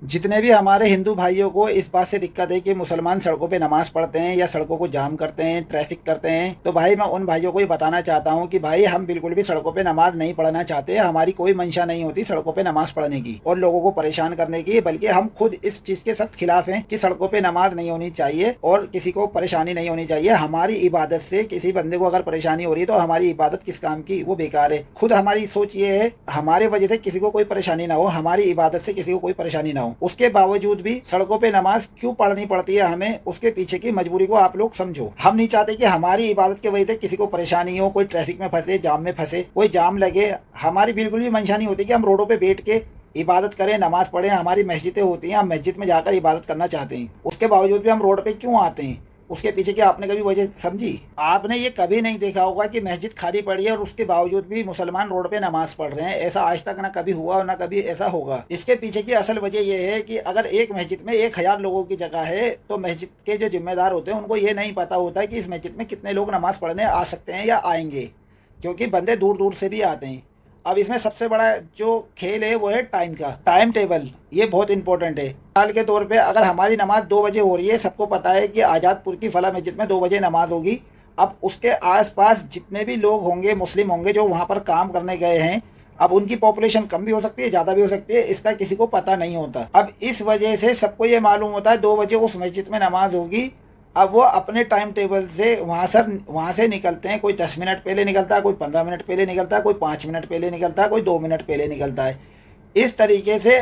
जितने भी हमारे हिंदू भाइयों को इस बात से दिक्कत है कि मुसलमान सड़कों पे नमाज पढ़ते हैं या सड़कों को जाम करते हैं, ट्रैफिक करते हैं, तो भाई मैं उन भाइयों को ही बताना चाहता हूँ कि भाई हम बिल्कुल भी सड़कों पे नमाज नहीं पढ़ना चाहते। हमारी कोई मंशा नहीं होती सड़कों पे नमाज पढ़ने की और लोगों को परेशान करने की, बल्कि हम खुद इस चीज के सख्त खिलाफ हैं कि सड़कों पे नमाज नहीं होनी चाहिए और किसी को परेशानी नहीं होनी चाहिए। हमारी इबादत से किसी बंदे को अगर परेशानी हो रही है तो हमारी इबादत किस काम की, वो बेकार है। खुद हमारी सोच ये है हमारे वजह से किसी को कोई परेशानी ना हो, हमारी इबादत से किसी को कोई परेशानी ना हो। उसके बावजूद भी सड़कों पे नमाज क्यों पढ़नी पड़ती है हमें, उसके पीछे की मजबूरी को आप लोग समझो। हम नहीं चाहते कि हमारी इबादत की वजह से किसी को परेशानी हो, कोई ट्रैफिक में फंसे, जाम में फंसे, कोई जाम लगे। हमारी बिल्कुल भी मंशा नहीं होती कि हम रोडों पे बैठ के इबादत करें, नमाज पढ़ें। हमारी मस्जिदें होती हैं, हम मस्जिद में जाकर इबादत करना चाहते हैं। उसके बावजूद भी हम रोड पे क्यों आते हैं, उसके पीछे की आपने कभी वजह समझी? आपने ये कभी नहीं देखा होगा कि मस्जिद खाली पड़ी है और उसके बावजूद भी मुसलमान रोड पे नमाज पढ़ रहे हैं। ऐसा आज तक ना कभी हुआ और ना कभी ऐसा होगा। इसके पीछे की असल वजह यह है कि अगर एक मस्जिद में 1000 लोगों की जगह है तो मस्जिद के जो जिम्मेदार होते हैं उनको ये नहीं पता होता है कि इस मस्जिद में कितने लोग नमाज पढ़ने आ सकते हैं या आएंगे, क्योंकि बंदे दूर दूर से भी आते हैं। अब इसमें सबसे बड़ा जो खेल है वो है टाइम का, टाइम टेबल। ये बहुत इंपॉर्टेंट है। मिसाल के तौर पे अगर हमारी नमाज 2 बजे हो रही है, सबको पता है कि आज़ादपुर की फला मस्जिद में 2 बजे नमाज होगी। अब उसके आसपास जितने भी लोग होंगे, मुस्लिम होंगे जो वहाँ पर काम करने गए हैं, अब उनकी पॉपुलेशन कम भी हो सकती है, ज़्यादा भी हो सकती है, इसका किसी को पता नहीं होता। अब इस वजह से सबको ये मालूम होता है 2 बजे उस मस्जिद में नमाज होगी। अब वो अपने टाइम टेबल से वहाँ से निकलते हैं। कोई 10 मिनट पहले निकलता है, कोई 15 मिनट पहले निकलता है, कोई 5 मिनट पहले निकलता है, कोई 2 मिनट पहले निकलता है। इस तरीके से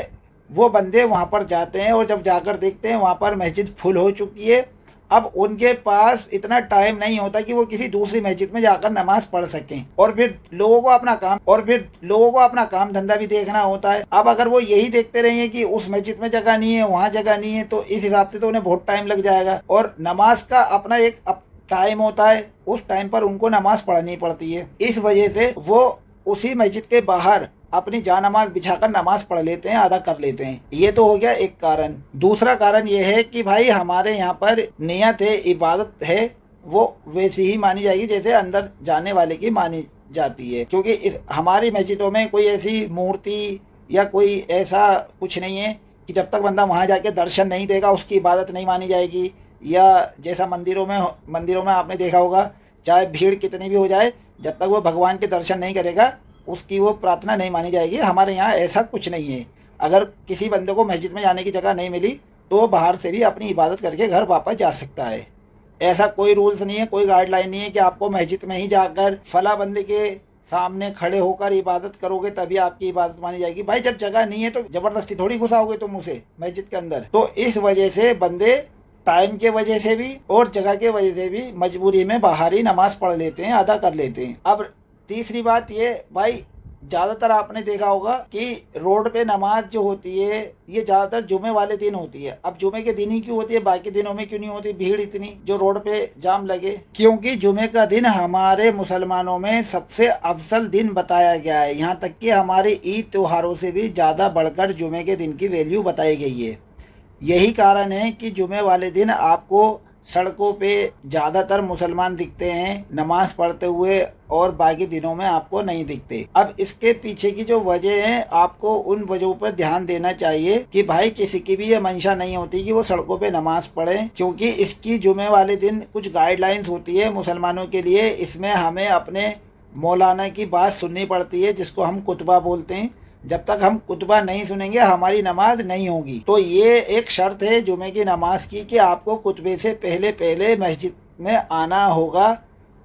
वो बंदे वहाँ पर जाते हैं और जब जाकर देखते हैं वहाँ पर मस्जिद फुल हो चुकी है। अब उनके पास इतना टाइम नहीं होता कि वो किसी दूसरी मस्जिद में जाकर नमाज पढ़ सकें, और फिर लोगों को अपना काम धंधा भी देखना होता है। अब अगर वो यही देखते रहेंगे कि उस मस्जिद में जगह नहीं है, वहाँ जगह नहीं है, तो इस हिसाब से तो उन्हें बहुत टाइम लग जाएगा। और नमाज का अपना एक टाइम होता है, उस टाइम पर उनको नमाज पढ़नी पड़ती है। इस वजह से वो उसी मस्जिद के बाहर अपनी जानमाज बिछाकर नमाज पढ़ लेते हैं, अदा कर लेते हैं। ये तो हो गया एक कारण। दूसरा कारण ये है कि भाई हमारे यहाँ पर नियत है, इबादत है, वो वैसी ही मानी जाएगी जैसे अंदर जाने वाले की मानी जाती है। क्योंकि इस हमारी मस्जिदों में कोई ऐसी मूर्ति या कोई ऐसा कुछ नहीं है कि जब तक बंदा वहाँ जाके दर्शन नहीं देगा उसकी इबादत नहीं मानी जाएगी। या जैसा मंदिरों में आपने देखा होगा, चाहे भीड़ कितनी भी हो जाए, जब तक वो भगवान के दर्शन नहीं करेगा उसकी वो प्रार्थना नहीं मानी जाएगी। हमारे यहाँ ऐसा कुछ नहीं है। अगर किसी बंदे को मस्जिद में जाने की जगह नहीं मिली तो बाहर से भी अपनी इबादत करके घर वापस जा सकता है। ऐसा कोई रूल्स नहीं है, कोई गाइडलाइन नहीं है कि आपको मस्जिद में ही जाकर फला बंदे के सामने खड़े होकर इबादत करोगे तभी आपकी इबादत मानी जाएगी। भाई जब जगह नहीं है तो जबरदस्ती थोड़ी घुसाओगे तुम उसे मस्जिद के अंदर। तो इस वजह से बंदे टाइम के वजह से भी और जगह के वजह से भी मजबूरी में बाहर ही नमाज पढ़ लेते हैं, अदा कर लेते हैं। अब तीसरी बात ये भाई, ज़्यादातर आपने देखा होगा कि रोड पे नमाज जो होती है ये ज़्यादातर जुमे वाले दिन होती है। अब जुमे के दिन ही क्यों होती है, बाकी दिनों में क्यों नहीं होती भीड़ इतनी जो रोड पे जाम लगे? क्योंकि जुमे का दिन हमारे मुसलमानों में सबसे अफजल दिन बताया गया है। यहाँ तक कि हमारे ईद त्योहारों से भी ज़्यादा बढ़कर जुमे के दिन की वैल्यू बताई गई है। यही कारण है कि जुमे वाले दिन आपको सड़कों पे ज़्यादातर मुसलमान दिखते हैं नमाज पढ़ते हुए, और बाकी दिनों में आपको नहीं दिखते। अब इसके पीछे की जो वजह है, आपको उन वजहों पर ध्यान देना चाहिए कि भाई किसी की भी ये मंशा नहीं होती कि वो सड़कों पे नमाज पढ़े, क्योंकि इसकी जुमे वाले दिन कुछ गाइडलाइंस होती है मुसलमानों के लिए। इसमें हमें अपने मौलाना की बात सुननी पड़ती है, जिसको हम कुतबा बोलते हैं। जब तक हम कुतबा नहीं सुनेंगे हमारी नमाज नहीं होगी। तो ये एक शर्त है जुमे की नमाज की कि आपको कुतबे से पहले पहले मस्जिद में आना होगा।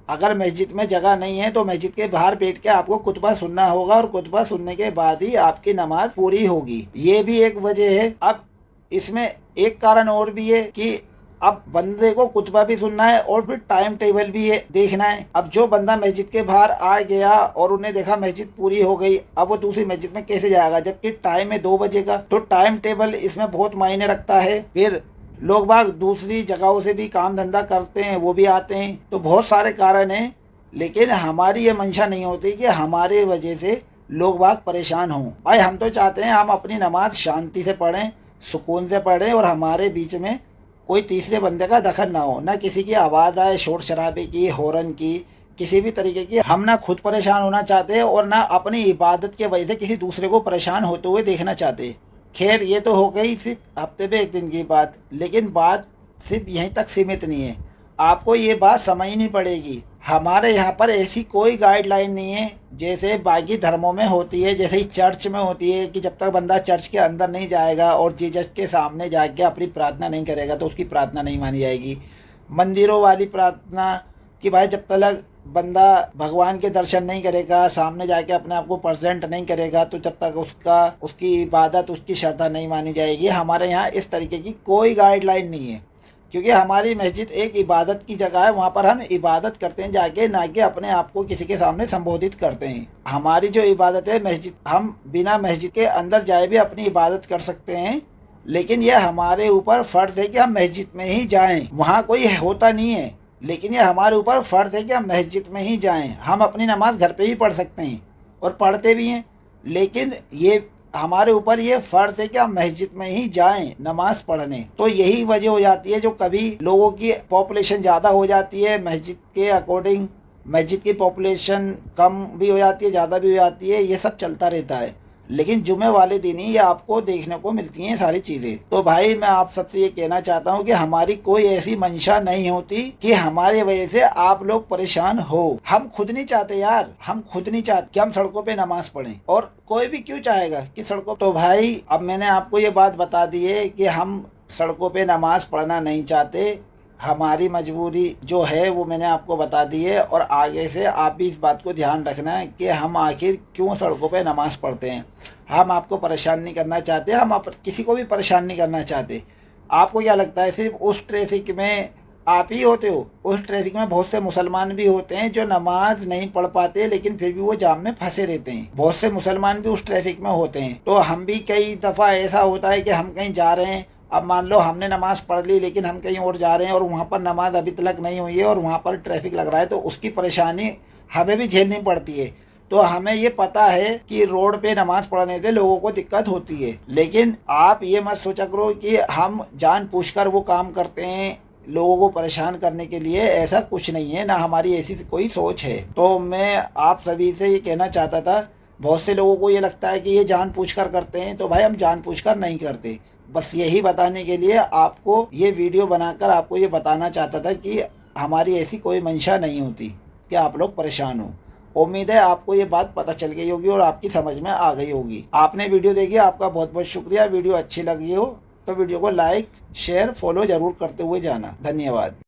अगर मस्जिद में जगह नहीं है तो मस्जिद के बाहर बैठ के आपको कुतबा सुनना होगा, और कुतबा सुनने के बाद ही आपकी नमाज पूरी होगी। ये भी एक वजह है। अब इसमें एक कारण और भी है कि अब बंदे को कुतबा भी सुनना है और फिर टाइम टेबल भी है देखना है। अब जो बंदा मस्जिद के बाहर आ गया और उन्हें देखा मस्जिद पूरी हो गई, अब वो दूसरी मस्जिद में कैसे जाएगा जबकि टाइम है 2 बजे का? तो टाइम टेबल इसमें बहुत मायने रखता है। फिर लोग बाग दूसरी जगहों से भी काम धंधा करते हैं, वो भी आते हैं। तो बहुत सारे कारण हैं, लेकिन हमारी ये मंशा नहीं होती कि हमारे वजह से लोग बाग परेशान हों। भाई हम तो चाहते हैं हम अपनी नमाज शांति से पढ़ें, सुकून से पढ़ें, और हमारे बीच में कोई तीसरे बंदे का दखल ना हो, ना किसी की आवाज़ आए शोर शराबे की, हॉर्न की, किसी भी तरीके की। हम ना खुद परेशान होना चाहते और ना अपनी इबादत के वजह से किसी दूसरे को परेशान होते हुए देखना चाहते। खैर ये तो हो गई सिर्फ हफ्ते में एक दिन की बात, लेकिन बात सिर्फ यहीं तक सीमित नहीं है। आपको ये बात समझनी पड़ेगी, हमारे यहाँ पर ऐसी कोई गाइडलाइन नहीं है जैसे बाकी धर्मों में होती है, जैसे ही चर्च में होती है कि जब तक बंदा चर्च के अंदर नहीं जाएगा और जीसस के सामने जाके अपनी प्रार्थना नहीं करेगा तो उसकी प्रार्थना नहीं मानी जाएगी। मंदिरों वाली प्रार्थना कि भाई जब तक बंदा भगवान के दर्शन नहीं करेगा, सामने जाके अपने आप को प्रेजेंट नहीं करेगा, तो जब तक उसकी इबादत, उसकी श्रद्धा नहीं मानी जाएगी। हमारे यहाँ इस तरीके की कोई गाइडलाइन नहीं है, क्योंकि हमारी मस्जिद एक इबादत की जगह है। वहाँ पर हम इबादत करते हैं जाके, ना कि अपने आप को किसी के सामने संबोधित करते हैं। हमारी जो इबादत है मस्जिद, हम बिना मस्जिद के अंदर जाए भी अपनी इबादत कर सकते हैं, लेकिन यह हमारे ऊपर फर्ज है कि हम मस्जिद में ही जाएं। वहाँ कोई होता नहीं है, लेकिन यह हमारे ऊपर फर्ज है कि हम मस्जिद में ही जाएं। हम अपनी नमाज घर पे ही पढ़ सकते हैं और पढ़ते भी हैं, लेकिन ये हमारे ऊपर ये फर्ज है कि हम मस्जिद में ही जाएं नमाज पढ़ने। तो यही वजह हो जाती है जो कभी लोगों की पॉपुलेशन ज़्यादा हो जाती है मस्जिद के अकॉर्डिंग, मस्जिद की पॉपुलेशन कम भी हो जाती है, ज़्यादा भी हो जाती है, ये सब चलता रहता है। लेकिन जुमे वाले दिन ही ये आपको देखने को मिलती हैं सारी चीज़ें। तो भाई मैं आप सबसे ये कहना चाहता हूँ कि हमारी कोई ऐसी मंशा नहीं होती कि हमारी वजह से आप लोग परेशान हो। हम खुद नहीं चाहते यार, हम खुद नहीं चाहते कि हम सड़कों पे नमाज पढ़ें, और कोई भी क्यों चाहेगा कि सड़कों। तो भाई अब मैंने आपको ये बात बता दी है कि हम सड़कों पे नमाज पढ़ना नहीं चाहते, हमारी मजबूरी जो है वो मैंने आपको बता दी है। और आगे से आप भी इस बात को ध्यान रखना है कि हम आखिर क्यों सड़कों पे नमाज पढ़ते हैं। हम आपको परेशान नहीं करना चाहते, हम किसी को भी परेशान नहीं करना चाहते। आपको क्या लगता है सिर्फ उस ट्रैफिक में आप ही होते हो? उस ट्रैफिक में बहुत से मुसलमान भी होते हैं जो नमाज नहीं पढ़ पाते, लेकिन फिर भी वो जाम में फंसे रहते हैं। बहुत से मुसलमान भी उस ट्रैफिक में होते हैं। तो हम भी कई दफ़ा ऐसा होता है कि हम कहीं जा रहे हैं, अब मान लो हमने नमाज पढ़ ली लेकिन हम कहीं और जा रहे हैं और वहाँ पर नमाज अभी तक नहीं हुई है और वहाँ पर ट्रैफिक लग रहा है, तो उसकी परेशानी हमें भी झेलनी पड़ती है। तो हमें ये पता है कि रोड पे नमाज पढ़ने से लोगों को दिक्कत होती है, लेकिन आप ये मत सोचा करो कि हम जानबूझकर वो काम करते हैं लोगों को परेशान करने के लिए। ऐसा कुछ नहीं है, ना हमारी ऐसी कोई सोच है। तो मैं आप सभी से ये कहना चाहता था, बहुत से लोगों को ये लगता है कि ये जानबूझकर करते हैं, तो भाई हम जानबूझकर नहीं करते। बस यही बताने के लिए आपको ये वीडियो बनाकर आपको ये बताना चाहता था कि हमारी ऐसी कोई मंशा नहीं होती कि आप लोग परेशान हो। उम्मीद है आपको ये बात पता चल गई होगी और आपकी समझ में आ गई होगी। आपने वीडियो देखी, आपका बहुत बहुत शुक्रिया। वीडियो अच्छी लगी हो तो वीडियो को लाइक, शेयर, फॉलो जरूर करते हुए जाना। धन्यवाद।